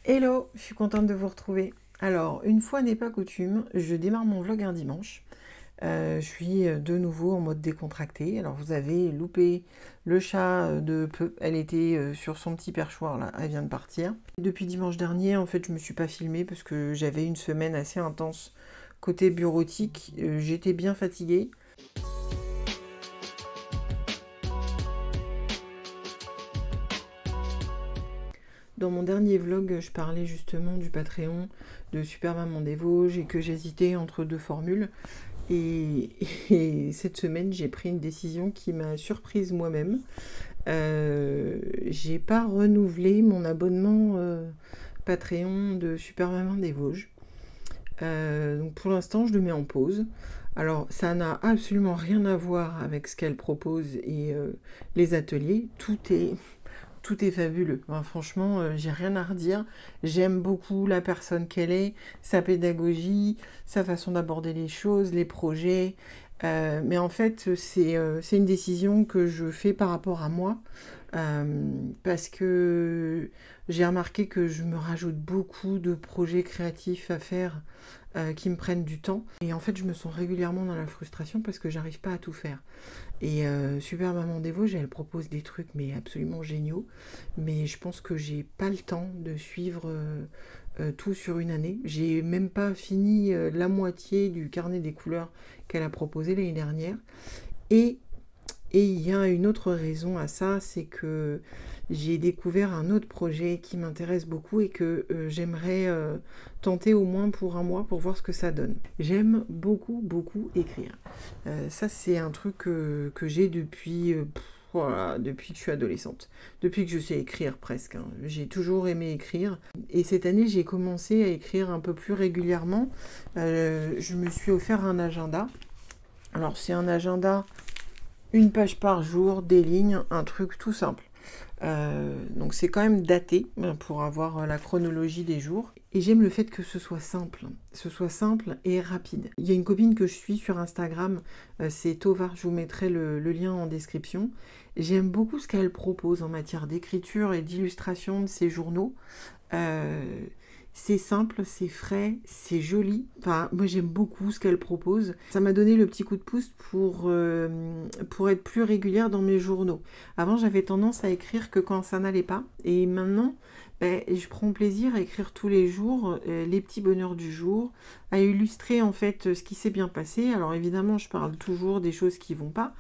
Hello, je suis contente de vous retrouver. Alors, une fois n'est pas coutume, je démarre mon vlog un dimanche. Je suis de nouveau en mode décontracté. Alors, vous avez loupé le chat de peu. Elle était sur son petit perchoir là, elle vient de partir. Depuis dimanche dernier, en fait, je me suis pas filmée parce que j'avais une semaine assez intense côté bureautique. J'étais bien fatiguée. Dans mon dernier vlog, je parlais justement du Patreon de Super Maman des Vosges et que j'hésitais entre deux formules. Et cette semaine, j'ai pris une décision qui m'a surprise moi-même. J'ai pas renouvelé mon abonnement Patreon de Super Maman des Vosges. Donc pour l'instant, je le mets en pause. Alors, ça n'a absolument rien à voir avec ce qu'elle propose et les ateliers. Tout est fabuleux. Enfin, franchement, j'ai rien à redire. J'aime beaucoup la personne qu'elle est, sa pédagogie, sa façon d'aborder les choses, les projets. Mais en fait, c'est une décision que je fais par rapport à moi. Parce que j'ai remarqué que je me rajoute beaucoup de projets créatifs à faire qui me prennent du temps. Et en fait, je me sens régulièrement dans la frustration parce que j'arrive pas à tout faire. Et Super Maman des Vosges, elle propose des trucs mais absolument géniaux. Mais je pense que j'ai pas le temps de suivre tout sur une année. J'ai même pas fini la moitié du carnet des couleurs qu'elle a proposé l'année dernière. Et il y a une autre raison à ça, c'est que j'ai découvert un autre projet qui m'intéresse beaucoup et que j'aimerais tenter au moins pour un mois pour voir ce que ça donne. J'aime beaucoup écrire. Ça, c'est un truc que j'ai depuis, voilà, depuis que je suis adolescente. Depuis que je sais écrire presque, hein. J'ai toujours aimé écrire. Et cette année, j'ai commencé à écrire un peu plus régulièrement. Je me suis offert un agenda. Alors, c'est un agenda, une page par jour, des lignes, un truc tout simple. Donc c'est quand même daté pour avoir la chronologie des jours. Et j'aime le fait que ce soit simple et rapide. Il y a une copine que je suis sur Instagram, c'est Tova, je vous mettrai le lien en description. J'aime beaucoup ce qu'elle propose en matière d'écriture et d'illustration de ses journaux. C'est simple, c'est frais, c'est joli. Enfin, moi j'aime beaucoup ce qu'elle propose. Ça m'a donné le petit coup de pouce pour être plus régulière dans mes journaux. Avant, j'avais tendance à écrire que quand ça n'allait pas. Et maintenant, je prends plaisir à écrire tous les jours les petits bonheurs du jour, à illustrer en fait ce qui s'est bien passé. Alors évidemment, je parle toujours des choses qui vont pas.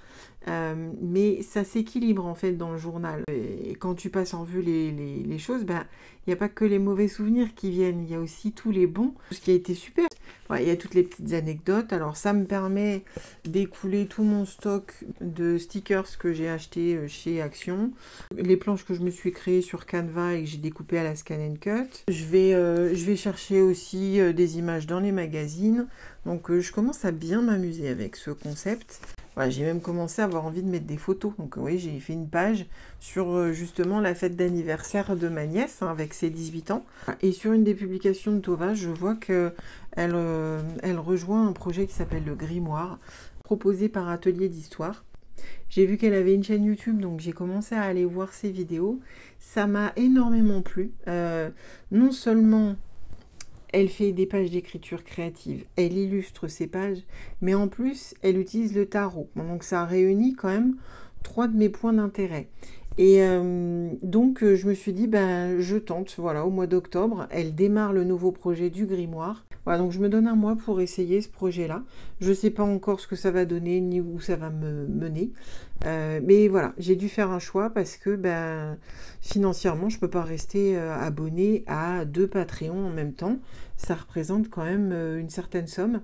Mais ça s'équilibre en fait dans le journal. Et quand tu passes en vue les choses, il n'y a pas que les mauvais souvenirs qui viennent, il y a aussi tous les bons, ce qui a été super. Ouais, il y a toutes les petites anecdotes. Alors ça me permet d'écouler tout mon stock de stickers que j'ai acheté chez Action, les planches que je me suis créées sur Canva et que j'ai découpées à la Scan & Cut. Je vais chercher aussi des images dans les magazines. Donc je commence à bien m'amuser avec ce concept. Voilà, j'ai même commencé à avoir envie de mettre des photos. Donc oui, j'ai fait une page sur justement la fête d'anniversaire de ma nièce hein, avec ses 18 ans. Et sur une des publications de Tova, je vois qu'elle elle rejoint un projet qui s'appelle le Grimoire, proposé par Atelier d'Histoire. J'ai vu qu'elle avait une chaîne YouTube, donc j'ai commencé à aller voir ses vidéos. Ça m'a énormément plu. Non seulement elle fait des pages d'écriture créative, elle illustre ses pages, mais en plus, elle utilise le tarot. Donc ça réunit quand même 3 de mes points d'intérêt. Et donc, je me suis dit, je tente, voilà, au mois d'octobre, elle démarre le nouveau projet du grimoire. Voilà, donc je me donne un mois pour essayer ce projet-là. Je ne sais pas encore ce que ça va donner, ni où ça va me mener. Mais voilà, j'ai dû faire un choix parce que financièrement, je ne peux pas rester abonnée à 2 Patreons en même temps. Ça représente quand même une certaine somme.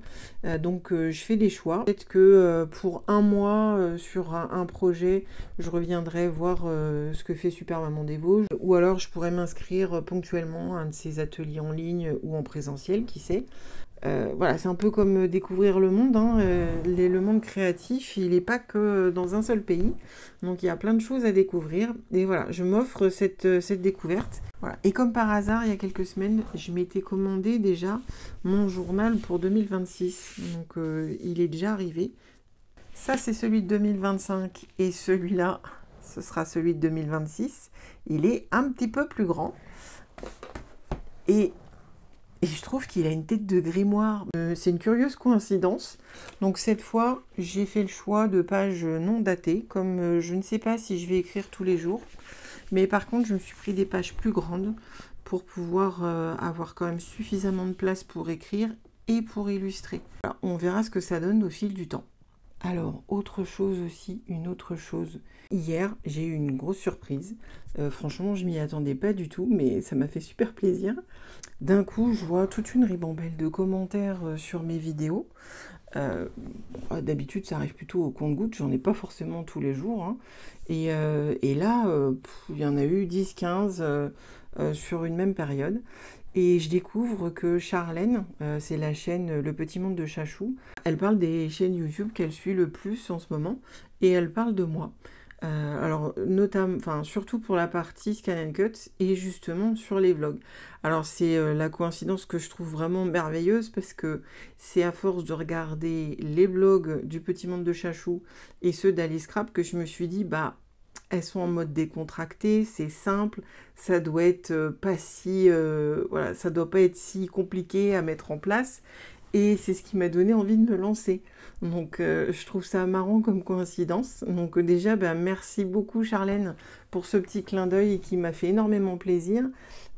Donc je fais des choix. Peut-être que pour un mois sur un projet, je reviendrai voir ce que fait Super Maman des Vosges. Ou alors je pourrais m'inscrire ponctuellement à un de ces ateliers en ligne ou en présentiel, qui sait. Voilà, c'est un peu comme découvrir le monde. Hein. Le monde créatif, il n'est pas que dans un seul pays. Donc il y a plein de choses à découvrir. Et voilà, je m'offre cette découverte. Voilà. Et comme par hasard, il y a quelques semaines, je m'étais commandé déjà mon journal pour 2026. Donc il est déjà arrivé. Ça, c'est celui de 2025. Et celui-là, ce sera celui de 2026. Il est un petit peu plus grand. Et je trouve qu'il a une tête de grimoire. C'est une curieuse coïncidence. Donc cette fois, j'ai fait le choix de pages non datées, comme je ne sais pas si je vais écrire tous les jours. Mais par contre, je me suis pris des pages plus grandes pour pouvoir avoir quand même suffisamment de place pour écrire et pour illustrer. Alors, on verra ce que ça donne au fil du temps. Alors, autre chose aussi, une autre chose. Hier, j'ai eu une grosse surprise. Franchement, je m'y attendais pas du tout, mais ça m'a fait super plaisir. D'un coup, je vois toute une ribambelle de commentaires sur mes vidéos. D'habitude, ça arrive plutôt au compte-gouttes, j'en ai pas forcément tous les jours. Hein. Et là, il y en a eu 10-15 sur une même période. Et je découvre que Charlène, c'est la chaîne Le Petit Monde de Chachou, elle parle des chaînes YouTube qu'elle suit le plus en ce moment, et elle parle de moi. Alors, notamment, surtout pour la partie Scan and Cut, et justement sur les vlogs. Alors, c'est la coïncidence que je trouve vraiment merveilleuse, parce que c'est à force de regarder les vlogs du Petit Monde de Chachou et ceux d'Alice Scrap que je me suis dit, bah, elles sont en mode décontracté, c'est simple, ça doit être pas si, voilà, ça doit pas être si compliqué à mettre en place. Et c'est ce qui m'a donné envie de me lancer. Donc je trouve ça marrant comme coïncidence. Donc déjà, ben, merci beaucoup Charlène pour ce petit clin d'œil qui m'a fait énormément plaisir.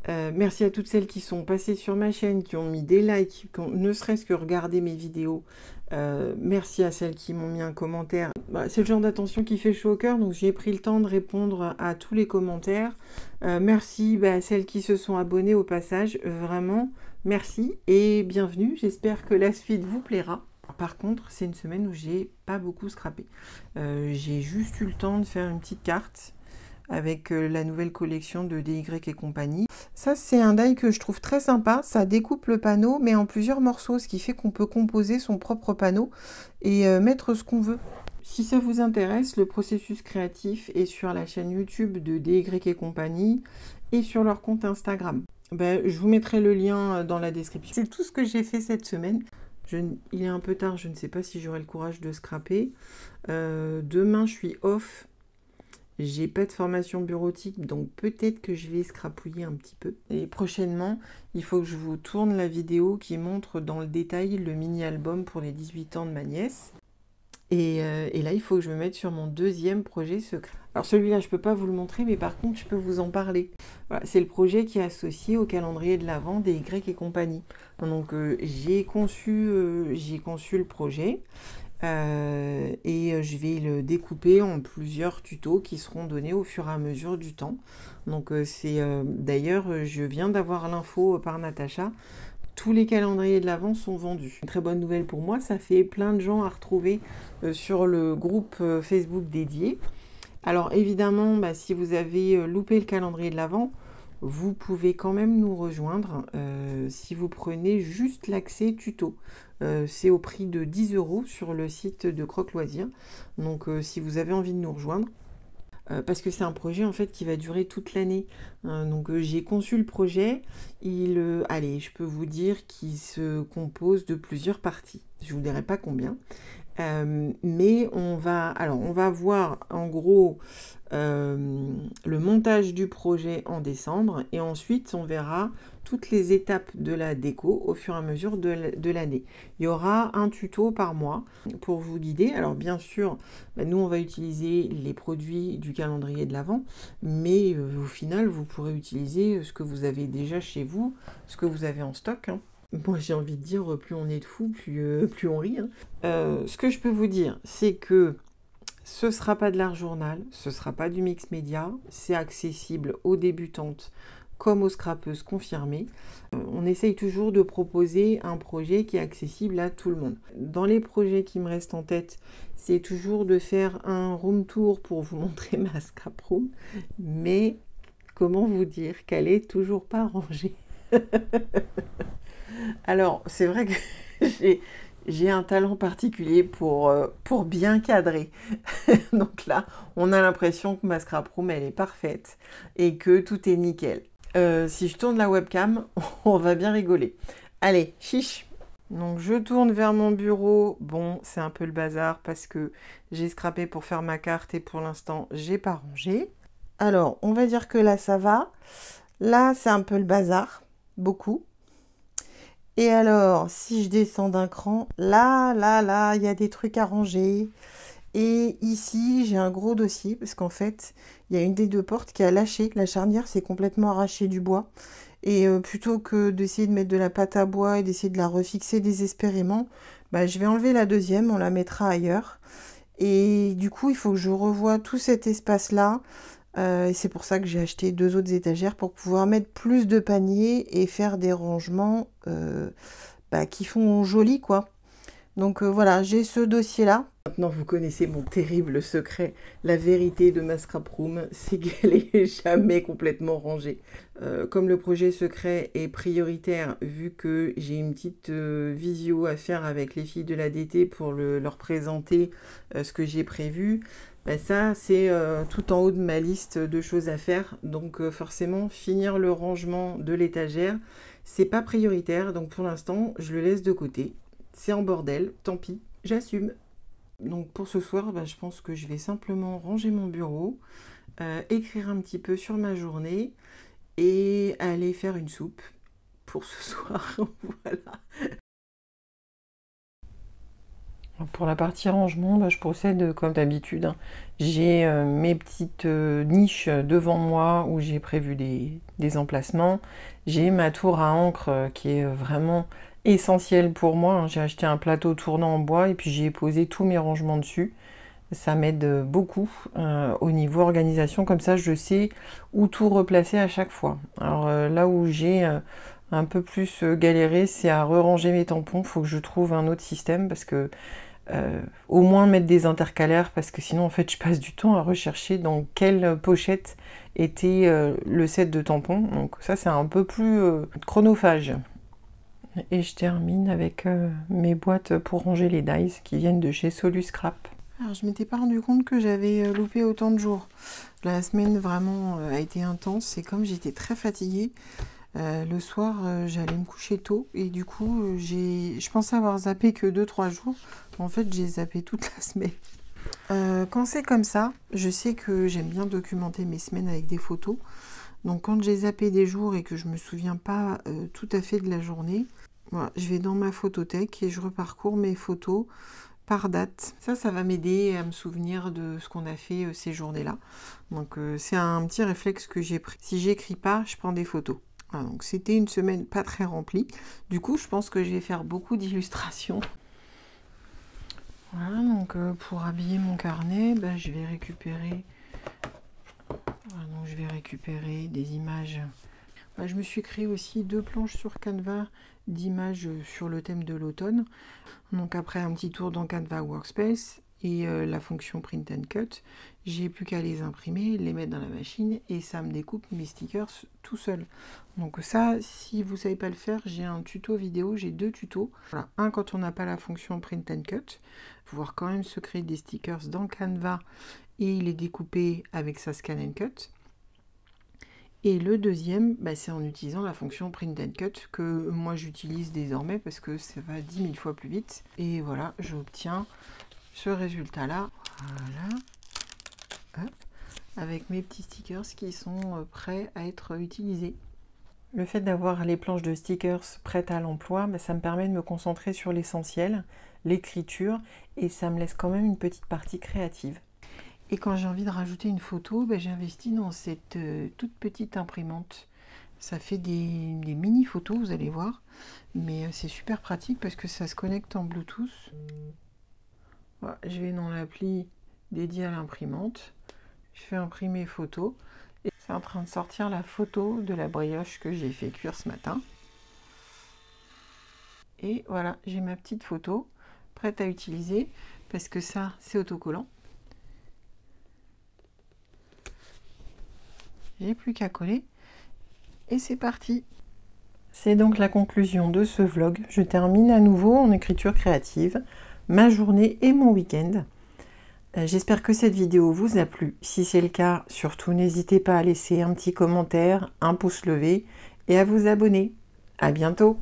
Merci à toutes celles qui sont passées sur ma chaîne, qui ont mis des likes, qui ont ne serait-ce que regardé mes vidéos. Merci à celles qui m'ont mis un commentaire. Bah, c'est le genre d'attention qui fait chaud au cœur, donc j'ai pris le temps de répondre à tous les commentaires. Merci à celles qui se sont abonnées au passage, vraiment, merci et bienvenue. J'espère que la suite vous plaira. Par contre, c'est une semaine où j'ai pas beaucoup scrappé. J'ai juste eu le temps de faire une petite carte avec la nouvelle collection de DY et compagnie. Ça, c'est un die que je trouve très sympa. Ça découpe le panneau, mais en plusieurs morceaux, ce qui fait qu'on peut composer son propre panneau et mettre ce qu'on veut. Si ça vous intéresse, le processus créatif est sur la chaîne YouTube de DY et compagnie et sur leur compte Instagram. Je vous mettrai le lien dans la description. C'est tout ce que j'ai fait cette semaine. Il est un peu tard, je ne sais pas si j'aurai le courage de scraper. Demain, je suis off. J'ai pas de formation bureautique, donc peut-être que je vais scrapouiller un petit peu. Et prochainement, il faut que je vous tourne la vidéo qui montre dans le détail le mini-album pour les 18 ans de ma nièce. Et là, il faut que je me mette sur mon deuxième projet secret. Alors celui-là, je ne peux pas vous le montrer, mais par contre, je peux vous en parler. Voilà, c'est le projet qui est associé au calendrier de l'Avent des Y et compagnie. Donc j'ai conçu le projet. Et je vais le découper en plusieurs tutos qui seront donnés au fur et à mesure du temps. Donc d'ailleurs, je viens d'avoir l'info par Natacha. Tous les calendriers de l'Avent sont vendus. Une très bonne nouvelle pour moi, ça fait plein de gens à retrouver sur le groupe Facebook dédié. Alors évidemment, si vous avez loupé le calendrier de l'Avent, vous pouvez quand même nous rejoindre si vous prenez juste l'accès tuto. C'est au prix de 10 € sur le site de Croque Loisirs. Donc si vous avez envie de nous rejoindre, parce que c'est un projet en fait qui va durer toute l'année. Donc j'ai conçu le projet. Allez, je peux vous dire qu'il se compose de plusieurs parties. Je vous dirai pas combien. Mais on va voir en gros le montage du projet en décembre et ensuite on verra toutes les étapes de la déco au fur et à mesure de l'année. Il y aura un tuto par mois pour vous guider. Alors bien sûr, nous on va utiliser les produits du calendrier de l'Avent, mais au final vous pourrez utiliser ce que vous avez déjà chez vous, ce que vous avez en stock. Hein. Moi j'ai envie de dire, plus on est de fous, plus on rit. Hein. Ce que je peux vous dire, c'est que ce ne sera pas de l'art journal, ce ne sera pas du mix média, c'est accessible aux débutantes comme aux scrapeuses confirmées. On essaye toujours de proposer un projet qui est accessible à tout le monde. Dans les projets qui me restent en tête, c'est toujours de faire un room tour pour vous montrer ma scrap room, mais comment vous dire qu'elle est toujours pas rangée. Alors, c'est vrai que j'ai un talent particulier pour bien cadrer. Donc là, on a l'impression que ma scrap room, elle est parfaite et que tout est nickel. Si je tourne la webcam, on va bien rigoler. Allez, chiche. Donc je tourne vers mon bureau. Bon, c'est un peu le bazar parce que j'ai scrapé pour faire ma carte et pour l'instant, j'ai pas rangé. Alors, on va dire que là, ça va. Là, c'est un peu le bazar. beaucoup. Et alors, si je descends d'un cran, là, il y a des trucs à ranger. Et ici, j'ai un gros dossier parce qu'en fait, il y a une des deux portes qui a lâché. La charnière s'est complètement arrachée du bois. Et plutôt que d'essayer de mettre de la pâte à bois et d'essayer de la refixer désespérément, bah, je vais enlever la deuxième, on la mettra ailleurs. Et du coup, il faut que je revoie tout cet espace-là. Et c'est pour ça que j'ai acheté 2 autres étagères pour pouvoir mettre plus de paniers et faire des rangements qui font joli, quoi. Donc voilà, j'ai ce dossier-là. Maintenant, vous connaissez mon terrible secret. La vérité de ma scrap room, c'est qu'elle est jamais complètement rangée. Comme le projet secret est prioritaire, vu que j'ai une petite visio à faire avec les filles de l'ADT pour leur présenter ce que j'ai prévu, ça, c'est tout en haut de ma liste de choses à faire. Donc forcément, finir le rangement de l'étagère, c'est pas prioritaire. Donc pour l'instant, je le laisse de côté. C'est en bordel, tant pis, j'assume. Donc pour ce soir, je pense que je vais simplement ranger mon bureau, écrire un petit peu sur ma journée et aller faire une soupe pour ce soir. Voilà. Pour la partie rangement, je procède comme d'habitude, hein. J'ai mes petites niches devant moi où j'ai prévu des emplacements. J'ai ma tour à encre qui est vraiment essentielle pour moi, hein. J'ai acheté un plateau tournant en bois et puis j'ai posé tous mes rangements dessus. Ça m'aide beaucoup au niveau organisation, comme ça je sais où tout replacer à chaque fois. Alors là où j'ai un peu plus galéré, c'est à re-ranger mes tampons. Il faut que je trouve un autre système parce que au moins mettre des intercalaires, parce que sinon en fait je passe du temps à rechercher dans quelle pochette était le set de tampons. Donc ça c'est un peu plus chronophage. Et je termine avec mes boîtes pour ranger les dies qui viennent de chez Solus Scrap. Alors je m'étais pas rendu compte que j'avais loupé autant de jours. La semaine vraiment a été intense et comme j'étais très fatiguée, le soir j'allais me coucher tôt et du coup je pensais avoir zappé que 2-3 jours. En fait j'ai zappé toute la semaine. Quand c'est comme ça, je sais que j'aime bien documenter mes semaines avec des photos. Donc quand j'ai zappé des jours et que je me souviens pas tout à fait de la journée, voilà, je vais dans ma photothèque et je reparcours mes photos par date. Ça va m'aider à me souvenir de ce qu'on a fait ces journées-là. Donc c'est un petit réflexe que j'ai pris. Si j'écris pas, je prends des photos. Voilà, donc c'était une semaine pas très remplie. Du coup, je pense que je vais faire beaucoup d'illustrations. Voilà, donc pour habiller mon carnet, je vais récupérer... Voilà, donc je vais récupérer des images. Je me suis créé aussi 2 planches sur Canva d'images sur le thème de l'automne. Donc après un petit tour dans Canva Workspace et la fonction Print and Cut, j'ai plus qu'à les imprimer, les mettre dans la machine et ça me découpe mes stickers tout seul. Donc ça, si vous ne savez pas le faire, j'ai un tuto vidéo, j'ai 2 tutos. Voilà, un quand on n'a pas la fonction Print and Cut, pouvoir quand même se créer des stickers dans Canva et les découper avec sa Scan and Cut. Et le deuxième, c'est en utilisant la fonction Print and Cut que moi j'utilise désormais parce que ça va 10 000 fois plus vite. Et voilà, j'obtiens ce résultat-là. Voilà. Hop. Avec mes petits stickers qui sont prêts à être utilisés. Le fait d'avoir les planches de stickers prêtes à l'emploi, ça me permet de me concentrer sur l'essentiel, l'écriture, et ça me laisse quand même une petite partie créative. Et quand j'ai envie de rajouter une photo, j'investis dans cette toute petite imprimante. Ça fait des mini photos, vous allez voir. Mais c'est super pratique parce que ça se connecte en Bluetooth. Voilà, je vais dans l'appli dédiée à l'imprimante. Je fais imprimer photo. Et c'est en train de sortir la photo de la brioche que j'ai fait cuire ce matin. Et voilà, j'ai ma petite photo prête à utiliser parce que ça, c'est autocollant. J'ai plus qu'à coller et c'est parti. C'est donc la conclusion de ce vlog. Je termine à nouveau en écriture créative ma journée et mon week-end. J'espère que cette vidéo vous a plu. Si c'est le cas, surtout n'hésitez pas à laisser un petit commentaire, un pouce levé et à vous abonner. À bientôt.